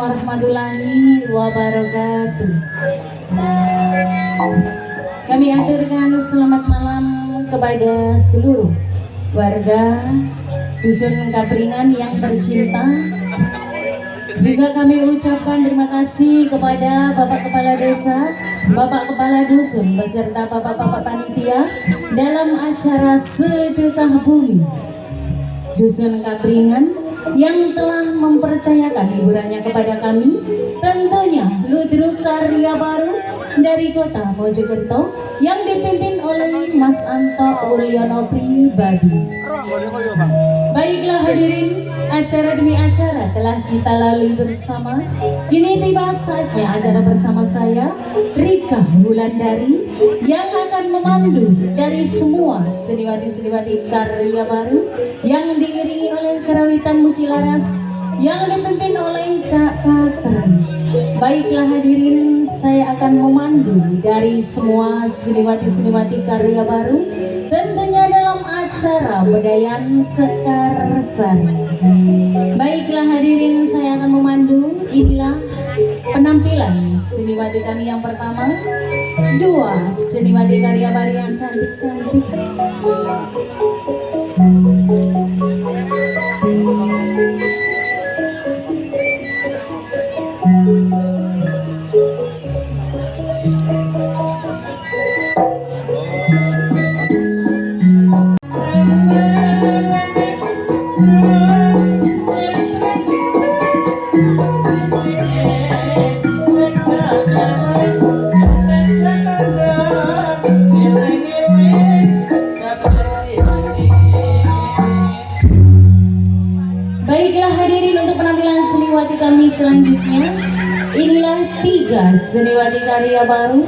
warahmatullahi wabarakatuh. Kami aturkan selamat malam kepada seluruh warga Dusun Kapringan yang tercinta. Juga kami ucapkan terima kasih kepada Bapak Kepala Desa, Bapak Kepala Dusun, beserta Bapak-Bapak Panitia dalam acara Sedekah Bumi Dusun Kapringan yang telah mempercayakan hiburannya kepada kami. Tentunya Ludruk Karya Baru dari Kota Mojokerto yang dipimpin oleh Mas Anto Wulyono pribadi. Baiklah hadirin, acara demi acara telah kita lalui bersama. Kini tiba saatnya acara bersama saya, Rika Wulandari, yang akan memandu dari semua seniwati-seniwati karya baru yang diiringi oleh karawitan Mucilaras yang dipimpin oleh Cak Kasri. Baiklah hadirin, saya akan memandu dari semua seniwati-seniwati karya baru, tentunya dalam acara Bedayan Sekar Sari. Baiklah hadirin, saya akan memandu. Inilah penampilan seniwati kami yang pertama, dua seniwati karya baru yang cantik-cantik. Baiklah hadirin, untuk penampilan seniwati kami selanjutnya, inilah tiga seniwati karya baru.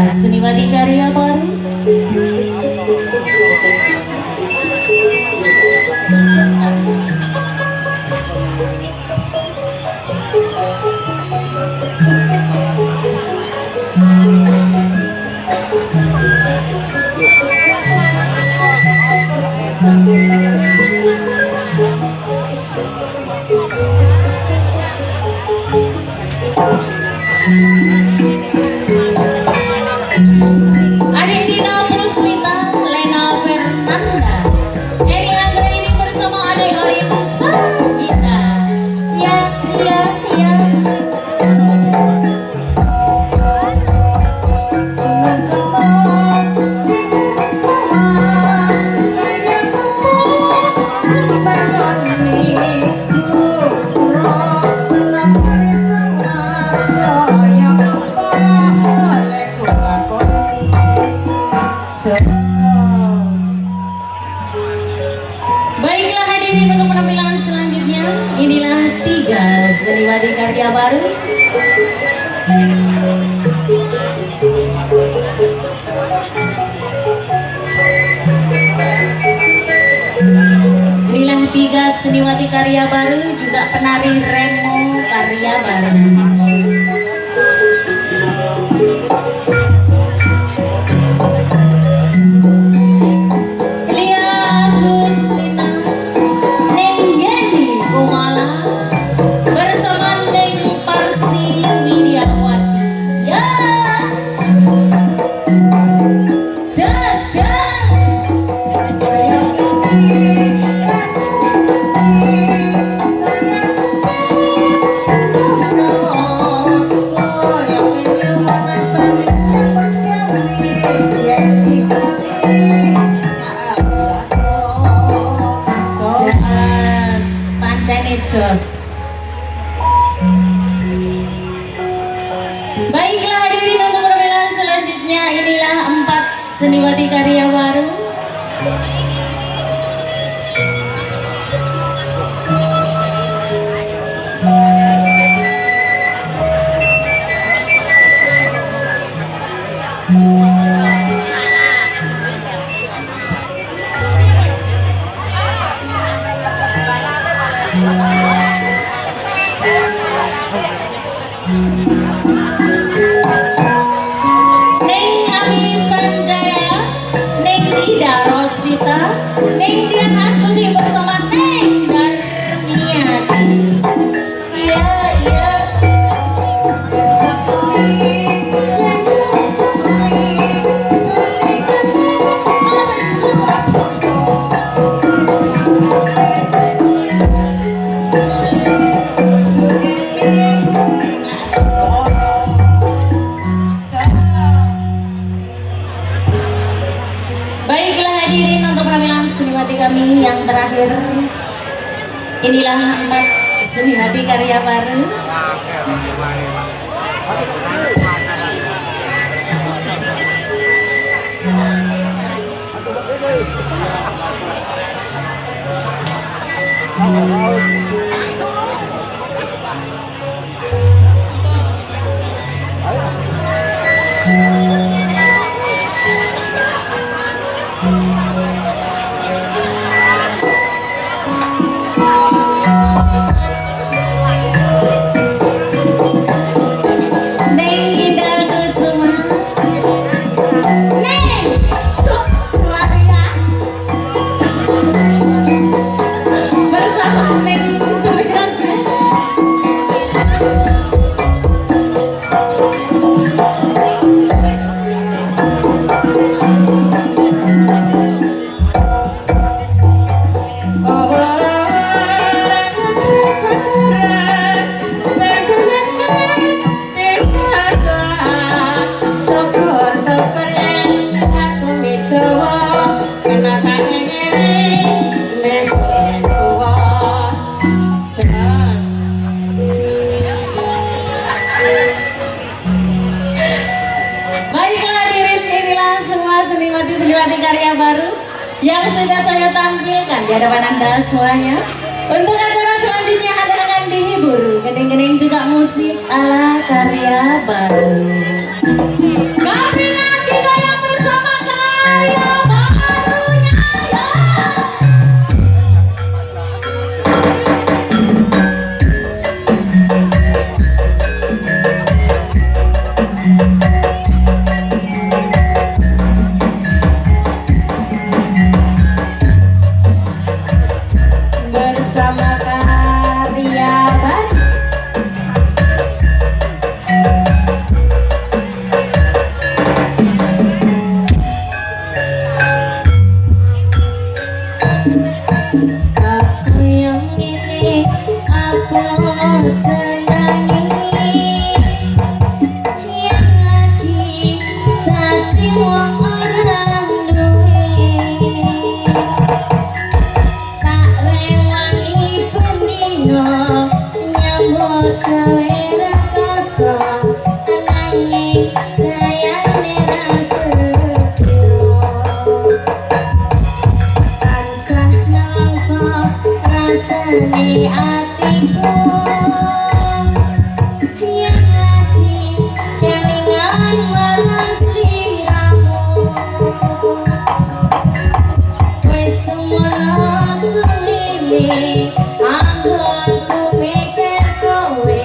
Seniwati karya baru. Baiklah hadirin, untuk penampilan selanjutnya, inilah tiga seniwati karya baru. Inilah tiga seniwati karya baru, juga penari remo karya baru. selanjutnya inilah 4 seniwati karya baru. Neng Ami Sanjaya, Neng Ida Rosita, Neng Dian Astuti bersama Neng Darmiati. Iya, iya. Baiklah hadirin, untuk penampilan seniwati kami yang terakhir, inilah 4 seniwati karya baru. Baiklah hadirin, inilah semua seniwati karya baru yang sudah saya tampilkan di hadapan Anda semuanya. Untuk acara selanjutnya Anda akan dihibur gedeng-gedeng juga musik ala karya baru. Kapringan kita yang bersama karya barunya ya. Bersama karya baru. Aku yang ini, aku senangi, yang lagi tadi orang duwe. Tak rewangi pendino nyambut gawe rekoso, ananging gayane rasetyo. Tansah nelongso rasane atiku, yang lagi kelingan marang sliramu. Wes semono suwene anggonku mikir kowe.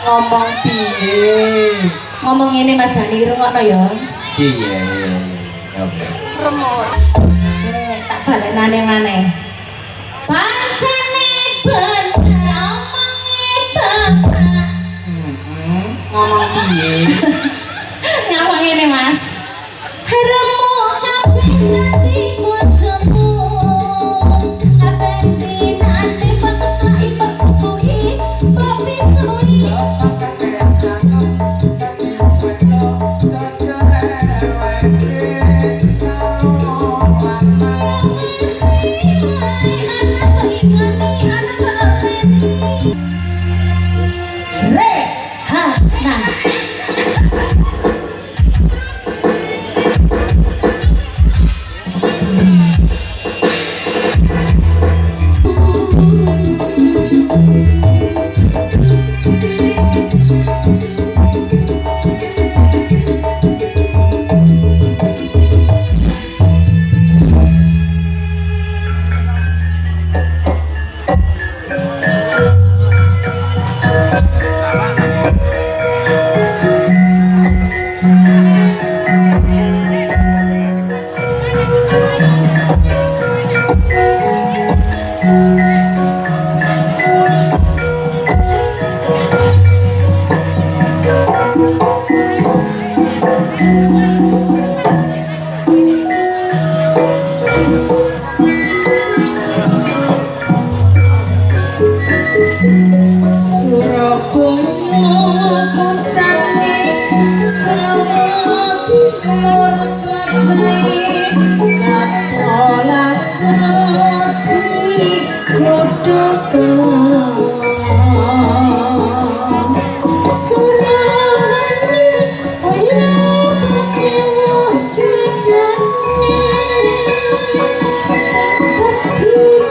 ngomong piye? Ngomong ini Mas Dani rungokno ya. Iya. Remot. Tak balenane maneh. Pancene bener omonge bapak. Ngomong piye? Ngomong ini Mas. Remo kabeh nganti bojomu. Kabeh dinane pakai pakai papi suwi. Surabaya kotane Sawo Timur Klatri Katola Kati Kodokan Surawani Kaya Pake Was Jadane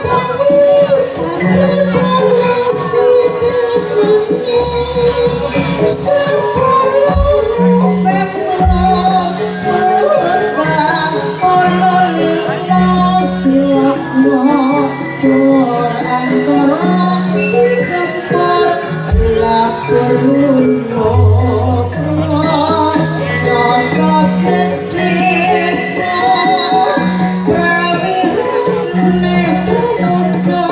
Tapi Balasi Besane Sepuluh November Petang Polo Lima Silakwa Dor Angkara Digempar Lapor Lunok Nyata Gede Prawirane Pemuda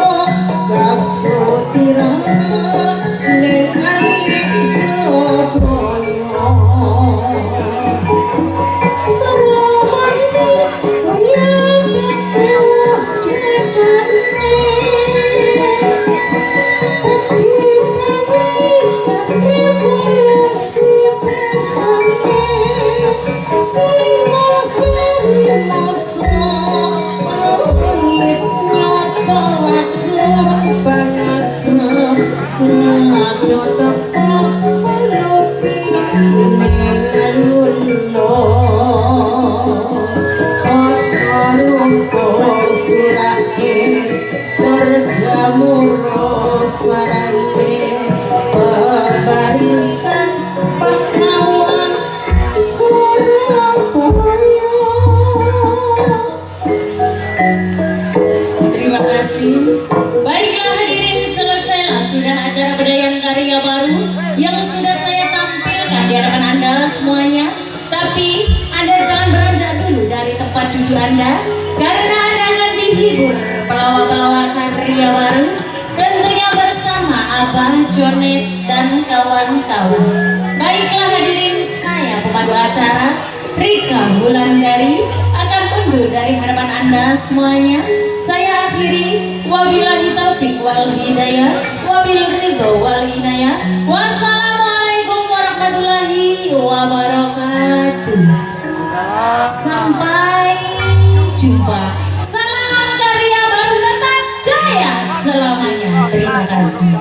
Kasutiran Ning Surabaya Sarawani kaya Pake Was Jadane Tadi revolusi besane Singasari masa Pahit nyata agung bangsa Ternyata tepak melupi Nengalulo Otorumpo surakin Tergamuro suarane Pembarisan pahlawan Surabaya. Terima kasih. Baiklah hadirin, selesailah sudah acara Bedayan Karya Baru yang sudah saya tampilkan di hadapan Anda semuanya. Tapi Anda jangan beranjak dulu dari tempat cucu Anda, karena Anda akan dihibur pelawak-pelawak karya baru, tentunya bersama Abah Jonet dan kawan-kawan. Baiklah hadirin, saya pemandu acara Rika Wulandari akan mundur dari hadapan Anda semuanya. Saya akhiri, wabillahi taufik wal hidayah, wabil ridho wal inayah. Wassalamualaikum warahmatullahi wabarakatuh. Sampai jumpa. Salam karya baru tetap jaya selamanya. Terima kasih.